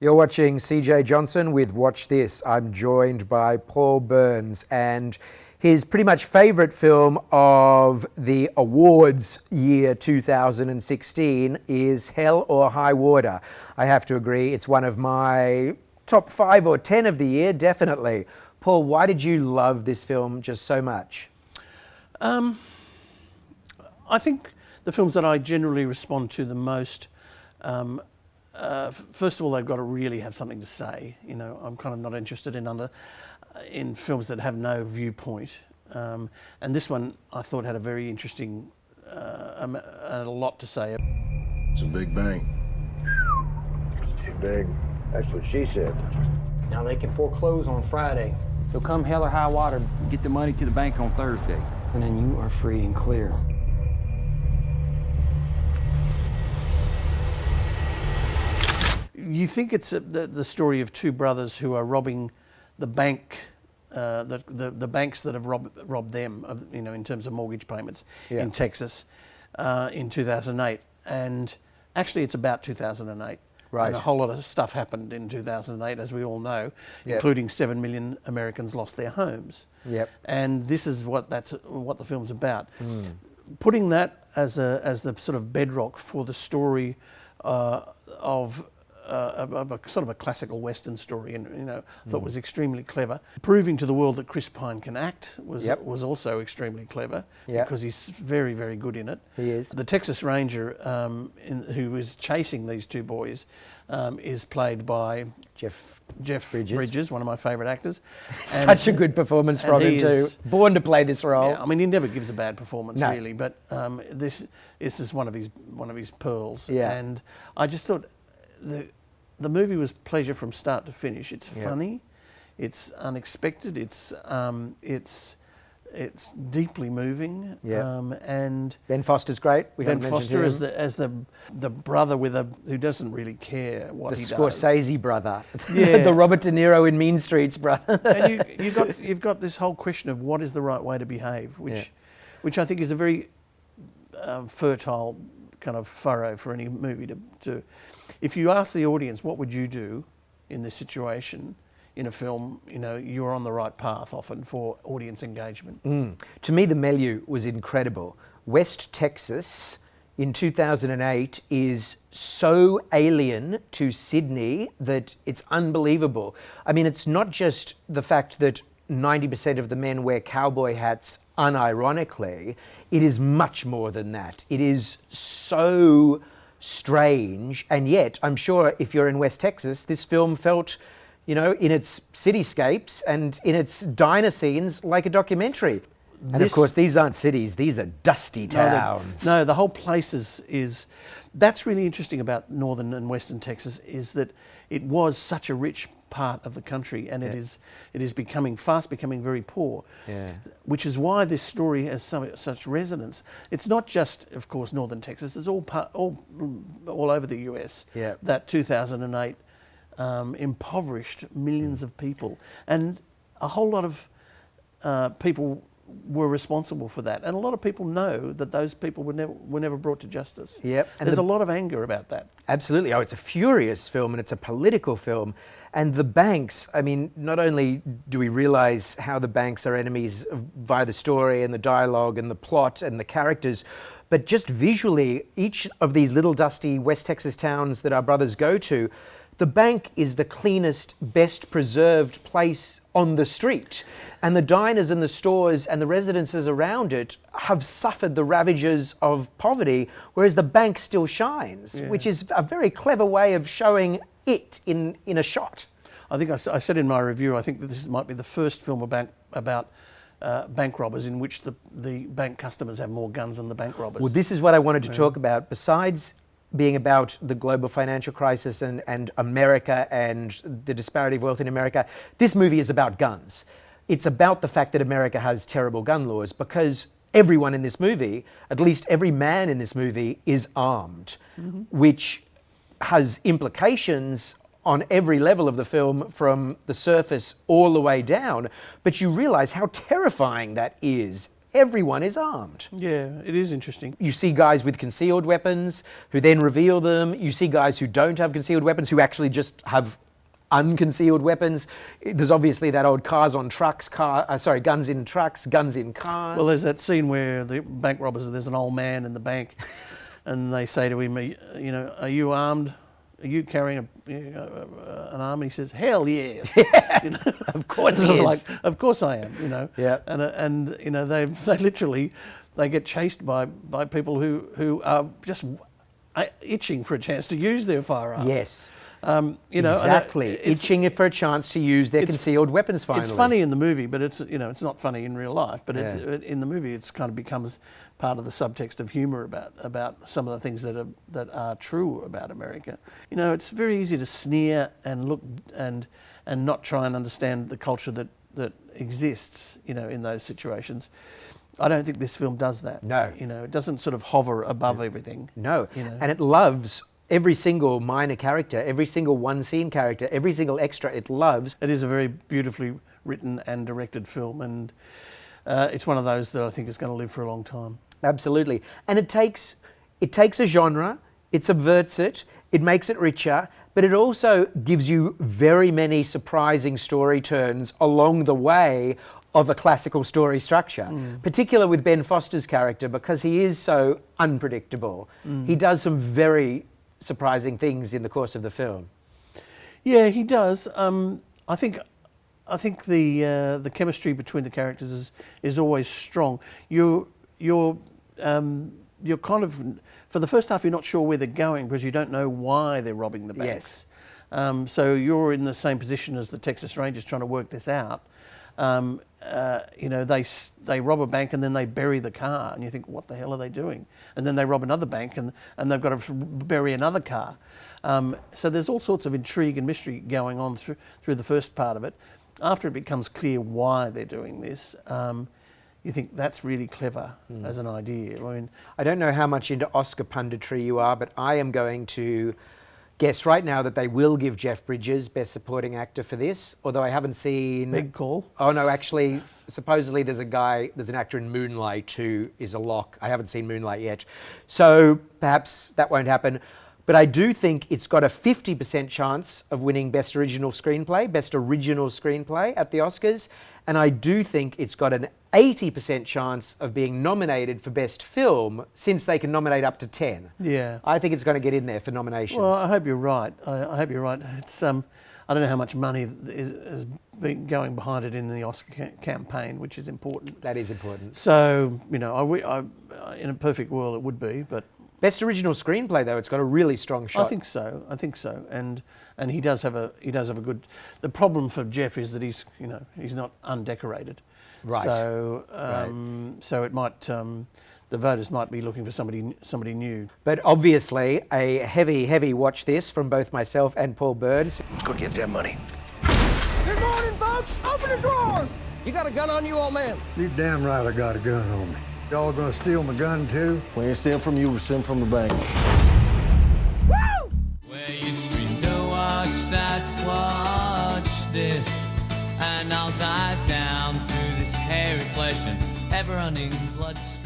You're watching CJ Johnson with Watch This. I'm joined by Paul Byrnes, and his pretty much favourite film of the awards year 2016 is Hell or High Water. I have to agree, it's one of my top 5 or 10 of the year, definitely. Paul, why did you love this film just so much? I think the films that I generally respond to the most, first of all, they've got to really have something to say. You know, I'm kind of not interested in films that have no viewpoint. And this one I thought had a very interesting, and a lot to say. It's a big bank. It's too big. That's what she said. Now they can foreclose on Friday. So come hell or high water, Get the money to the bank on Thursday. and then you are free and clear. You think it's the story of two brothers who are robbing the bank, the banks that have robbed them, you know, in terms of mortgage payments in Texas in 2008. And actually it's about 2008. Right. And a whole lot of stuff happened in 2008, as we all know, including 7 million Americans lost their homes. Yep. And this is what the film's about. Putting that as the sort of bedrock for the story of a sort of a classical Western story, and you know, thought was extremely clever. Proving to the world that Chris Pine can act was also extrememely clever, because he's very, very good in it. He is. The Texas Ranger who is chasing these two boys is played by Jeff Bridges, one of my favourite actors. Such a good performance from him too. Born to play this role. Yeah, I mean, he never gives a bad performance, No. really, but this is one of his pearls. Yeah. And I just thought the movie was pleasure from start to finish. It's funny, it's unexpected, it's deeply moving. And Ben Foster's great. We Ben haven't mentioned Foster him. as the brother who doesn't really care what The he does. Scorsese brother. Yeah. The Robert De Niro in Mean Streets brother. And you've got this whole question of what is the right way to behave, which I think is a very fertile kind of furrow for any movie to. If you ask the audience, what would you do in this situation in a film, you know, you're on the right path often for audience engagement. To me, the milieu was incredible. West Texas in 2008 is so alien to Sydney that it's unbelievable. I mean, it's not just the fact that 90% of the men wear cowboy hats unironically. It is much more than that. It is so strange, and yet I'm sure if you're in West Texas, this film felt, you know, in its cityscapes and in its diner scenes, like a documentary. And of course, these aren't cities, these are dusty towns. No, the whole place is that's really interesting about northern and western Texas, is that it was such a rich part of the country, and it is becoming very poor. Which is why this story has such resonance. It's not just, of course, northern Texas. It's all over the US. That 2008 impoverished millions of people, and a whole lot of people were responsible for that, and a lot of people know that those people were never brought to justice. And there's a lot of anger about that. Absolutely. Oh, it's a furious film, and it's a political film. And the banks, I mean, not only do we realize how the banks are enemies via the story and the dialogue and the plot and the characters, but just visually, each of these little dusty West Texas towns that our brothers go to, the bank is the cleanest, best preserved place on the street. And the diners and the stores and the residences around it have suffered the ravages of poverty, whereas the bank still shines, which is a very clever way of showing it in a shot. I think I said in my review, I think that this might be the first film about bank robbers in which the bank customers have more guns than the bank robbers. Well, this is what I wanted to talk about. Besides being about the global financial crisis and America and the disparity of wealth in America, this movie is about guns. It's about the fact that America has terrible gun laws, because everyone in this movie, at least every man in this movie, is armed, which has implications on every level of the film, from the surface all the way down. But you realize how terrifying that is everyone is armed. Yeah, it is interesting. You see guys with concealed weapons who then reveal them. You see guys who don't have concealed weapons who actually just have unconcealed weapons. There's obviously that old guns in trucks, guns in cars. Well, there's that scene where the bank robbers, there's an old man in the bank, and they say to him, you know, are you armed? Are you carrying an arm? And he says, hell yes. You know? Of course he Sort of is. like, of course I am, you know. Yeah. And you know, they literally, they get chased by people who are just itching for a chance to use their firearms. Yes. You know, exactly. Itching for a chance to use their concealed weapons finally. It's funny in the movie, but it's, you know, it's not funny in real life. But Yeah. in the movie, it's kind of becomes part of the subtext of humour about some of the things that are true about America. You know, it's very easy to sneer and look and not try and understand the culture that exists, you know, in those situations. I don't think this film does that. No. You know, it doesn't sort of hover above everything. No. You know. And it loves every single minor character, every single one scene character, every single extra it loves. It is a very beautifully written and directed film, and it's one of those that I think is going to live for a long time. Absolutely. And it takes a genre, it subverts it, it makes it richer, but it also gives you very many surprising story turns along the way of a classical story structure, particular with Ben Foster's character, because he is so unpredictable. He does some very surprising things in the course of the film. Yeah, he does. I think the chemistry between the characters is always strong. You're kind of, for the first half, you're not sure where they're going because you don't know why they're robbing the banks. Yes. So you're in the same position as the Texas Rangers trying to work this out. You know, they rob a bank and then they bury the car, and you think, what the hell are they doing? And then they rob another bank and they've got to bury another car. So there's all sorts of intrigue and mystery going on through the first part of it. After it becomes clear why they're doing this, you think that's really clever as an idea. I mean, I don't know how much into Oscar punditry you are, but I am going to guess right now that they will give Jeff Bridges Best Supporting Actor for this, although I haven't seen... big call. Oh no, actually, supposedly there's an actor in Moonlight who is a lock. I haven't seen Moonlight yet. So perhaps that won't happen. But I do think it's got a 50% chance of winning Best Original Screenplay at the Oscars. And I do think it's got an 80% chance of being nominated for Best Film, since they can nominate up to 10. Yeah. I think it's going to get in there for nominations. Well, I hope you're right. I hope you're right. It's I don't know how much money is been going behind it in the Oscar campaign, which is important. That is important. So, you know, in a perfect world it would be, but Best Original Screenplay, though, it's got a really strong shot. I think so. And he does have a good. The problem for Jeff is that he's not undecorated. Right. So so it might the voters might be looking for somebody new. But obviously, a heavy watch this from both myself and Paul Byrnes. Go get that money. Good morning, folks. Open the drawers. You got a gun on you, old man? You damn right I got a gun on me. Y'all gonna steal my gun too? We ain't stealing from you, we're stealing from the bank. Woo! Where you scream to watch that, watch this, and I'll dive down through this hairy flesh and ever-running bloodstream.